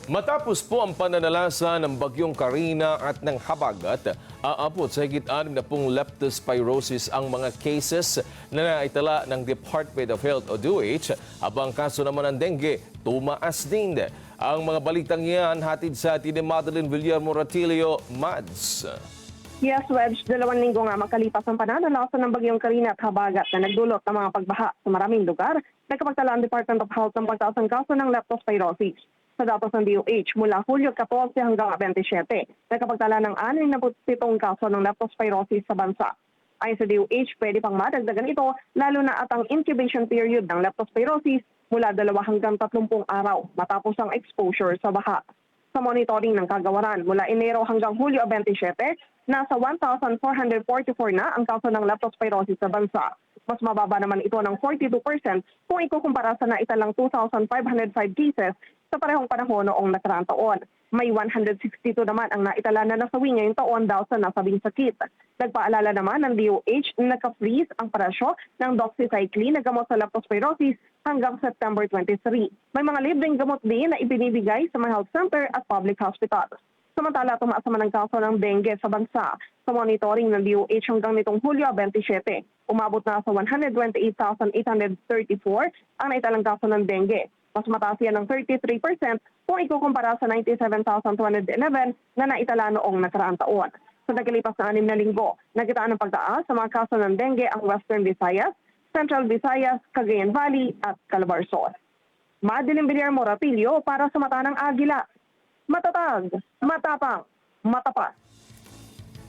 Matapos po ang pananalasa ng bagyong Karina at ng Habagat, aabot sa higit 60 leptospirosis ang mga cases na naitala ng Department of Health o DOH, habang kaso naman ng dengue, tumaas din. Ang mga balitang yan hatid sa atin ni Madeline Villar-Moratilio, Mads. Yes, Wedge, 2 linggo nga makalipas ang pananalasa ng bagyong Karina at Habagat na nagdulot ng mga pagbaha sa maraming lugar, nagkapagtala ang Department of Health ng pagtaas ng kaso ng leptospirosis. Sa datos ng DOH, mula Hulyo 14 hanggang 27, nagkapagtala ng 67 kaso ng leptospirosis sa bansa. Ayon sa DOH, pwede pang madagdagan ito, lalo na at ang incubation period ng leptospirosis mula 2 hanggang 30 araw matapos ang exposure sa baha. Sa monitoring ng kagawaran, mula Enero hanggang Hulyo 27, nasa 1,444 na ang kaso ng leptospirosis sa bansa. Mas mababa naman ito ng 42% kung ikukumpara sa naitalang 2,505 cases sa parehong panahon noong nakaraang taon. May 162 naman ang naitala na nasawi ngayong taon daw sa nasabing sakit. Nagpaalala naman ng DOH na naka-freeze ang presyo ng doxycycline na gamot sa leptospirosis hanggang September 23. May mga libreng gamot din na ibinibigay sa mga health center at public hospitals. Samantala, tumaas naman ang kaso ng dengue sa bansa. Sa monitoring ng DOH hanggang nitong Hulyo 27, umabot na sa 128,834 ang naitalang kaso ng dengue. Mas mataas yan ng 33% kung ikukumpara sa 97,211 na naitala noong nakaraang taon. Sa nagkalipas na 6 na linggo, nagitaan ng pagtaas sa mga kaso ng dengue ang Western Visayas, Central Visayas, Cagayan Valley at Calabarzon. Madeline Villar-Moratilio para sa Mata ng Agila. Matatag, matapang, matapas.